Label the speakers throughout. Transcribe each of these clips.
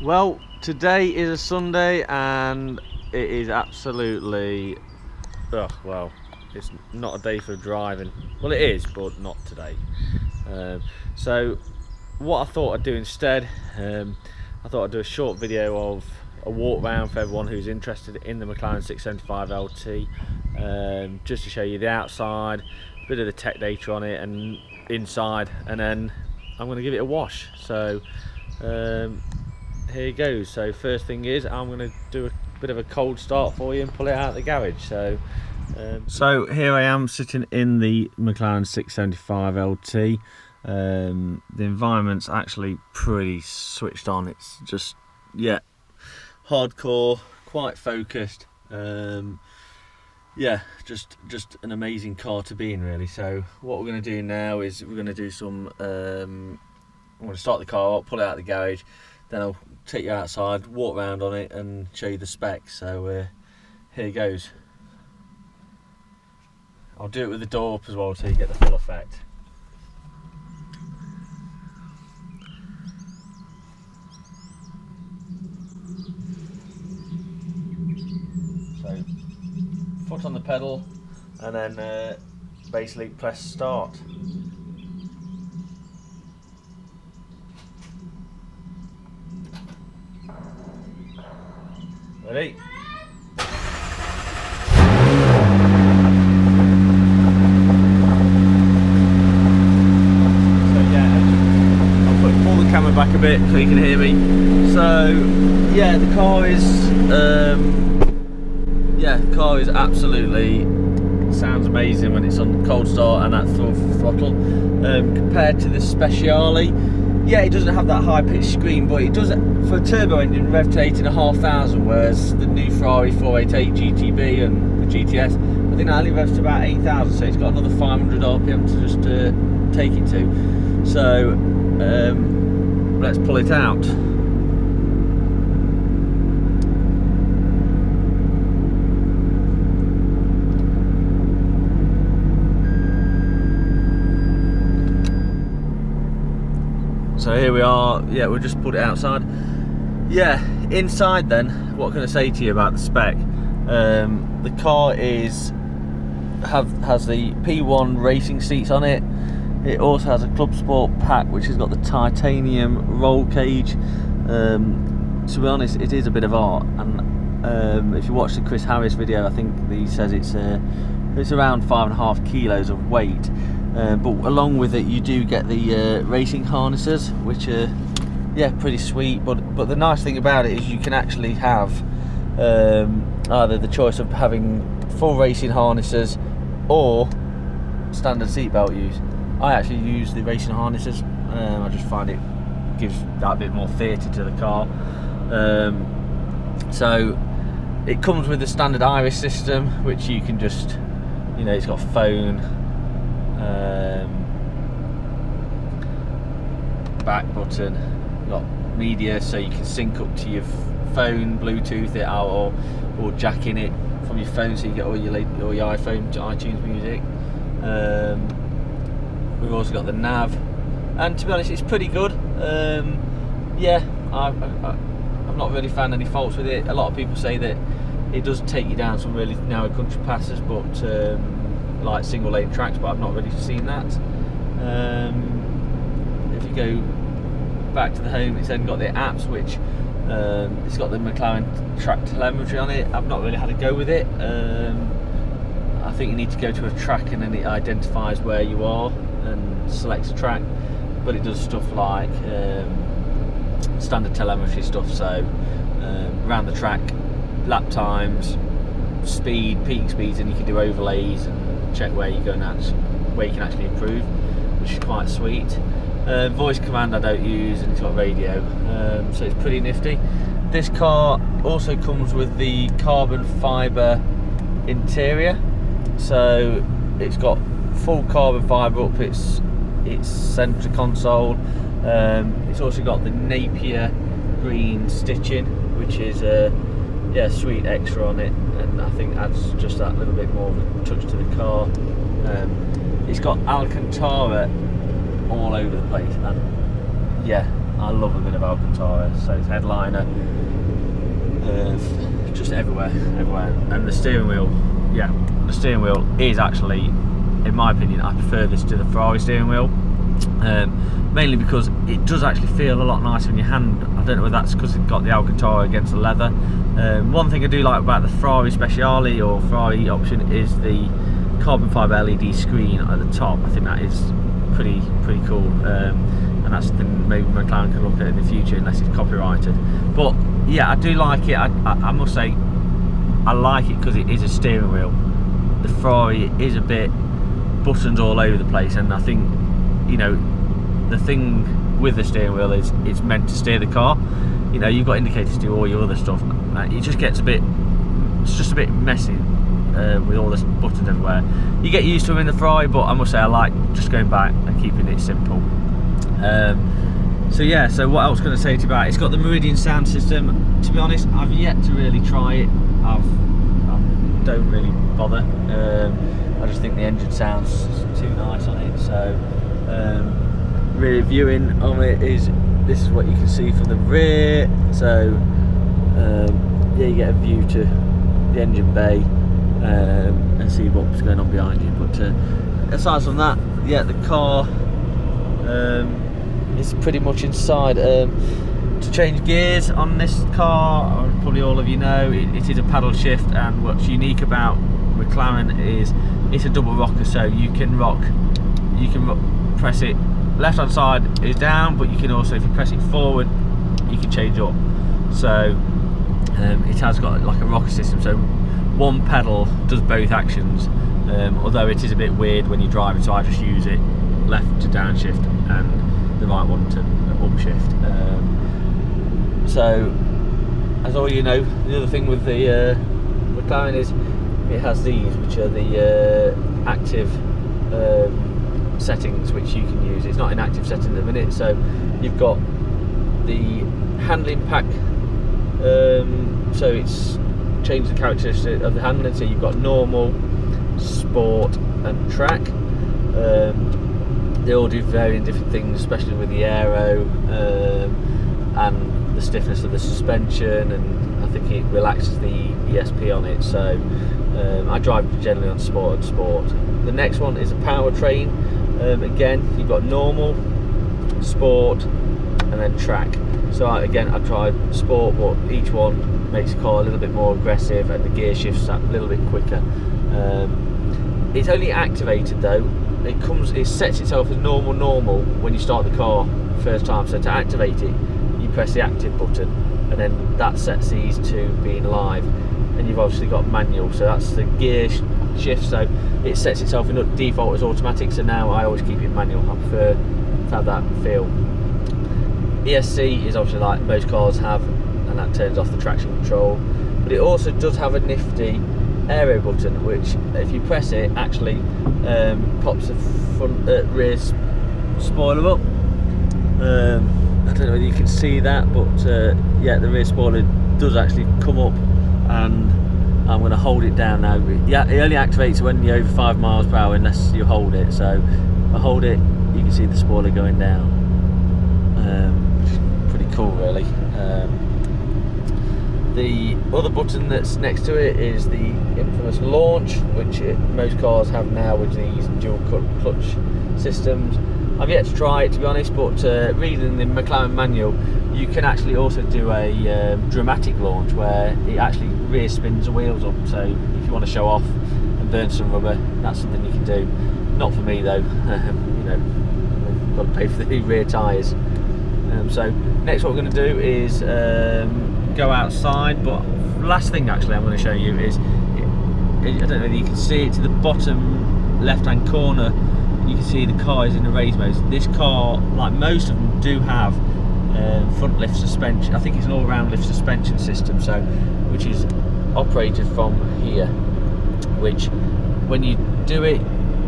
Speaker 1: Well, today is a Sunday and it is absolutely, well, it's not a day for driving. Well, it is, but not today. So what I thought I'd do instead, I thought I'd do a short video of a walk round for everyone who's interested in the Mclaren 675LT, just to show you the outside, a bit of the tech data on it and inside, and then I'm going to give it a wash. So here it goes. So first thing is I'm going to do a bit of a cold start for you and pull it out of the garage. So here I am sitting in the Mclaren 675LT. The environment's actually pretty switched on. It's just, yeah, hardcore, quite focused. Yeah, just an amazing car to be in, really. So what we're going to do now is we're going to do some I'm going to start the car up, pull it out of the garage, then I'll take you outside, walk around on it and show you the specs. So here it goes. I'll do it with the door up as well so you get the full effect. So foot on the pedal and then basically press start. Ready? So yeah, I'll pull the camera back a bit so you can hear me. So yeah, the car is absolutely, sounds amazing when it's on cold start and at full throttle. Compared to the Speciale, yeah, it doesn't have that high pitched screen, but it does, for a turbo engine, rev to 8,500, whereas the new Ferrari 488 GTB and the GTS, I think that only revs to about 8,000, so it's got another 500 RPM to just take it to. So let's pull it out. So here we are. Yeah, we'll just put it outside. Yeah, inside then, what can I say to you about the spec? The car has the P1 racing seats on it. It also has a Club Sport pack which has got the titanium roll cage. To be honest, it is a bit of art, and if you watch the Chris Harris video, I think he says it's around 5.5 kilos of weight. But along with it you do get the racing harnesses, which are, yeah, pretty sweet. But the nice thing about it is you can actually have either the choice of having full racing harnesses or standard seatbelt use. I actually use the racing harnesses. I just find it gives that bit more theatre to the car. So it comes with the standard iris system, which you can just, you know, it's got phone, back button, got media, so you can sync up to your phone, Bluetooth it out, or jack in it from your phone, so you get all your iPhone to iTunes music. We've also got the nav, and to be honest, it's pretty good. Yeah, I've not really found any faults with it. A lot of people say that it does take you down some really narrow country passes, but like single lane tracks, but I've not really seen that. If you go back to the home, it's then got the apps, which it's got the Mclaren track telemetry on it. I've not really had a go with it. I think you need to go to a track and then it identifies where you are and selects a track, but it does stuff like standard telemetry stuff, so around the track, lap times, speed, peak speeds, and you can do overlays and check where you're going, where you can actually improve, which is quite sweet. Voice command I don't use, and it's got radio, so it's pretty nifty. This car also comes with the carbon fibre interior, so it's got full carbon fibre up its centre console. It's also got the Napier Green stitching, which is yeah, sweet extra on it, and I think adds just that little bit more of a touch to the car. It's got Alcantara all over the place, and yeah, I love a bit of Alcantara. So it's headliner, just everywhere. And the steering wheel, yeah, the steering wheel is actually, in my opinion, I prefer this to the Ferrari steering wheel. Mainly because it does actually feel a lot nicer in your hand. I don't know whether that's because it's got the Alcantara against the leather. One thing I do like about the Ferrari Speciale or Ferrari option is the carbon fibre LED screen at the top. I think that is pretty cool, and that's something maybe McLaren can look at in the future, unless it's copyrighted. But yeah, I do like it. I must say, I like it because it is a steering wheel. The Ferrari is a bit buttons all over the place, and I think, you know, the thing with the steering wheel is it's meant to steer the car. You know, you've got indicators to do all your other stuff. It just gets it's just a bit messy with all the buttons everywhere. You get used to them in the Ferrari, but I must say I like just going back and keeping it simple. So yeah, so what else can I say to you about it? It's got the Meridian sound system. To be honest, I've yet to really try it. I don't really bother. I just think the engine sounds too nice on it. So rear viewing on it this is what you can see from the rear. So yeah, you get a view to the engine bay and see what's going on behind you. But aside from that, yeah, the car is pretty much inside. To change gears on this car, probably all of you know, it is a paddle shift, and what's unique about McLaren is it's a double rocker, so you can press it, left hand side is down, but you can also, if you press it forward, you can change up. So it has got like a rocker system, so one pedal does both actions, although it is a bit weird when you're driving, so I just use it left to downshift and the right one to upshift. So as all you know, the other thing with the McLaren is it has these, which are the active settings which you can use. It's not in active setting at the minute, so you've got the handling pack, so it's changed the characteristics of the handling, so you've got normal, sport and track. They all do varying different things, especially with the aero and the stiffness of the suspension, and I think it relaxes the ESP on it. So I drive generally on sport and sport. The next one is a powertrain. Again, you've got normal, sport and then track. So I tried sport, but each one makes the car a little bit more aggressive and the gear shifts a little bit quicker. It's only activated though. It sets itself as normal when you start the car first time. So to activate it, you press the active button, and then that sets these to being live. And you've obviously got manual, so that's the gear shift. So it sets itself in default as automatic. So now I always keep it manual. I prefer to have that feel. ESC is obviously like most cars have, and that turns off the traction control. But it also does have a nifty aero button, which if you press it, actually pops the front rear spoiler up. I don't know whether you can see that, but yeah, the rear spoiler does actually come up, and I'm going to hold it down now. Yeah, it only activates when you're over 5 miles per hour unless you hold it. So if I hold it, you can see the spoiler going down, which is pretty cool really. The other button that's next to it is the infamous launch, which most cars have now with these dual clutch systems. I've yet to try it, to be honest, but reading the McLaren manual, you can actually also do a dramatic launch where it actually rear spins the wheels up. So if you want to show off and burn some rubber, that's something you can do. Not for me though. You know, I've got to pay for the rear tyres. So next, what we're going to do is go outside. But last thing actually I'm going to show you is, I don't know whether you can see it, to the bottom left-hand corner. You can see the car is in the race mode. This car, like most of them, do have front lift suspension. I think it's an all-round lift suspension system, so which is operated from here. Which, when you do it,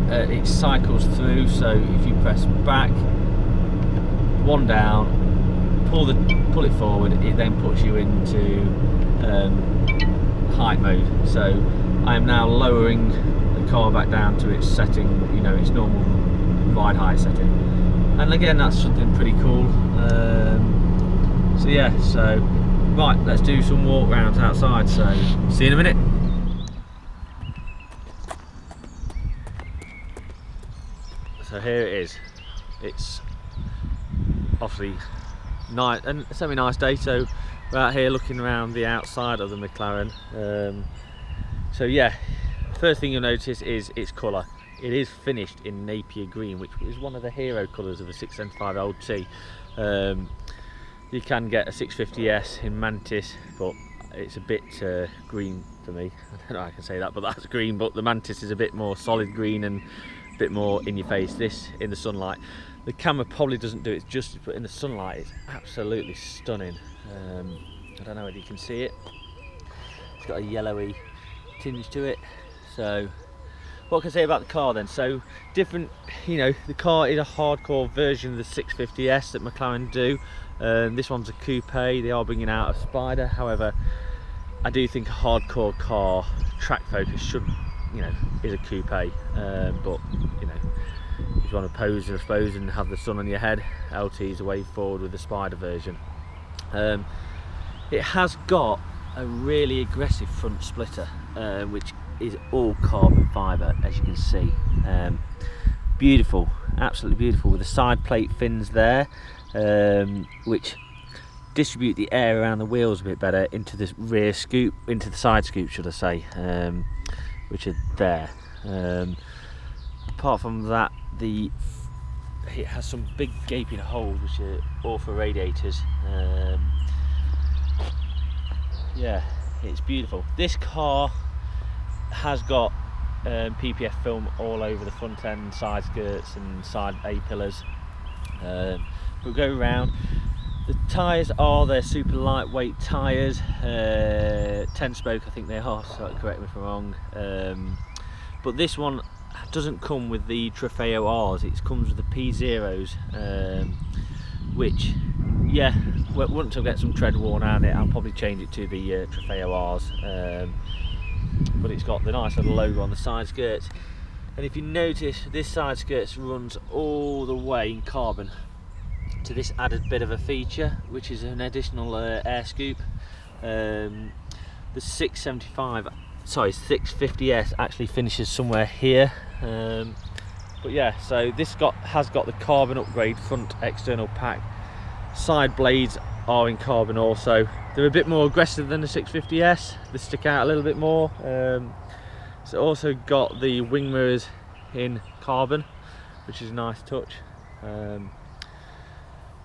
Speaker 1: it cycles through. So if you press back, one down, pull it forward, it then puts you into height mode. So I am now lowering the car back down to its setting, you know, its normal ride height setting. and again, that's something pretty cool. So yeah, so right, let's do some walk rounds outside, so see you in a minute. So here it is. It's obviously nice and a semi-nice day, so we're out here looking around the outside of the Mclaren. So yeah, first thing you'll notice is its colour. It is finished in Napier Green, which is one of the hero colours of a 675LT. You can get a 650S in Mantis, but it's a bit green for me. I don't know how I can say that, but that's green. But the Mantis is a bit more solid green and a bit more in your face. This, in the sunlight, the camera probably doesn't do it justice, but in the sunlight it's absolutely stunning. I don't know whether you can see it. It's got a yellowy tinge to it. So what can I say about the car then? So different, you know, the car is a hardcore version of the 650S that McLaren do. This one's a coupe. They are bringing out a Spider. However, I do think a hardcore car, track focus, should, you know, is a coupe. But you know, if you want to pose, I suppose, and have the sun on your head, LT is the way forward with the Spider version. It has got a really aggressive front splitter, which is all carbon fibre, as you can see. Beautiful, absolutely beautiful, with the side plate fins there, which distribute the air around the wheels a bit better into this rear scoop, into the side scoop, should I say, which are there. Apart from that, it has some big gaping holes, which are all for radiators. Yeah, it's beautiful. This car has got PPF film all over the front end, side skirts and side A-pillars. We'll go around. The tyres are their super lightweight tyres, 10 spoke I think they are, so correct me if I'm wrong. But this one doesn't come with the Trofeo R's, it comes with the P0s, which, yeah, once I get some tread worn on it, I'll probably change it to the Trofeo R's. But it's got the nice little logo on the side skirts, and if you notice, this side skirts runs all the way in carbon to this added bit of a feature, which is an additional air scoop. The 650S actually finishes somewhere here, but yeah, so this has got the carbon upgrade front external pack. Side blades are in carbon also. They're a bit more aggressive than the 650S, they stick out a little bit more. It's also got the wing mirrors in carbon, which is a nice touch.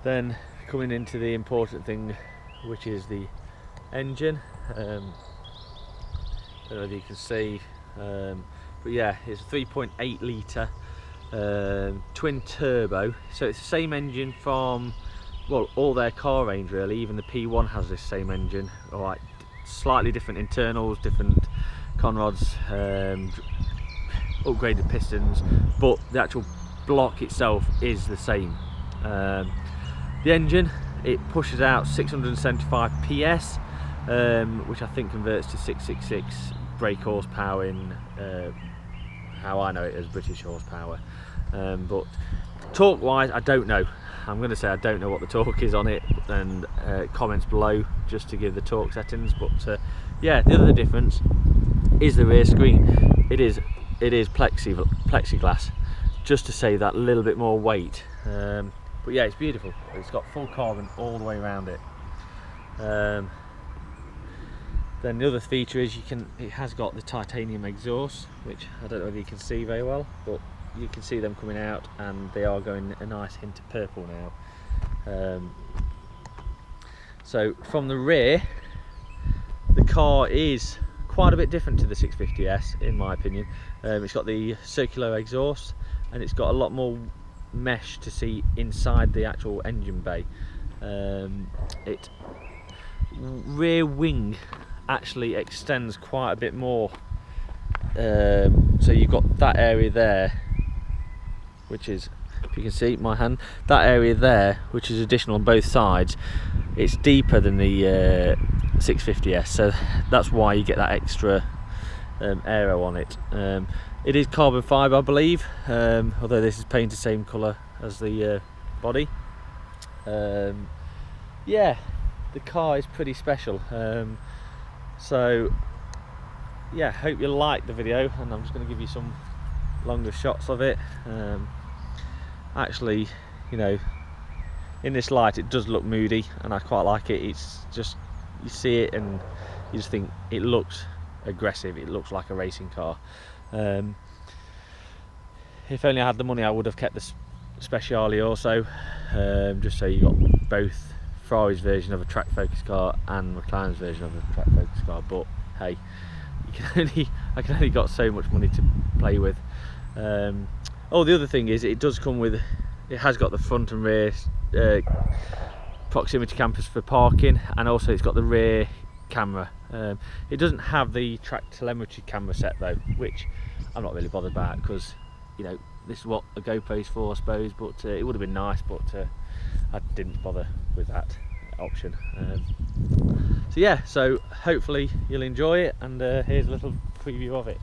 Speaker 1: Then coming into the important thing, which is the engine. I don't know if you can see, but yeah, it's a 3.8 litre twin turbo, so it's the same engine from, well, all their car range really. Even the P1 has this same engine. All right, slightly different internals, different conrods, upgraded pistons, but the actual block itself is the same. The engine, it pushes out 675 PS, which I think converts to 666 brake horsepower in how I know it as British horsepower. But torque wise, I don't know. I'm going to say I don't know what the torque is on it, and comments below just to give the torque settings. But yeah, the other difference is the rear screen. It is plexiglass, just to save that little bit more weight. But yeah, it's beautiful. It's got full carbon all the way around it. Then the other feature is it has got the titanium exhaust, which I don't know if you can see very well, but you can see them coming out, and they are going a nice hint of purple now. So from the rear, the car is quite a bit different to the 650S in my opinion. It's got the circular exhaust, and it's got a lot more mesh to see inside the actual engine bay. Rear wing actually extends quite a bit more, so you've got that area there, which is, if you can see my hand, that area there, which is additional on both sides. It's deeper than the 650S, so that's why you get that extra aero on it. It is carbon fibre, I believe, although this is painted the same colour as the body. Yeah, the car is pretty special. So yeah, hope you like the video, and I'm just going to give you some longer shots of it. Actually, you know, in this light it does look moody, and I quite like it. It's just, you see it and you just think it looks aggressive, it looks like a racing car. If only I had the money, I would have kept the Speciale also, just so you got both Ferrari's version of a track focus car and McLaren's version of a track focus car. But hey, I can only got so much money to play with. Oh, the other thing is, it does come with, it has got the front and rear proximity cameras for parking, and also it's got the rear camera. It doesn't have the track telemetry camera set though, which I'm not really bothered about, because you know, this is what a GoPro's for, I suppose. But it would have been nice, but I didn't bother with that option. So yeah, so hopefully you'll enjoy it, and here's a little preview of it.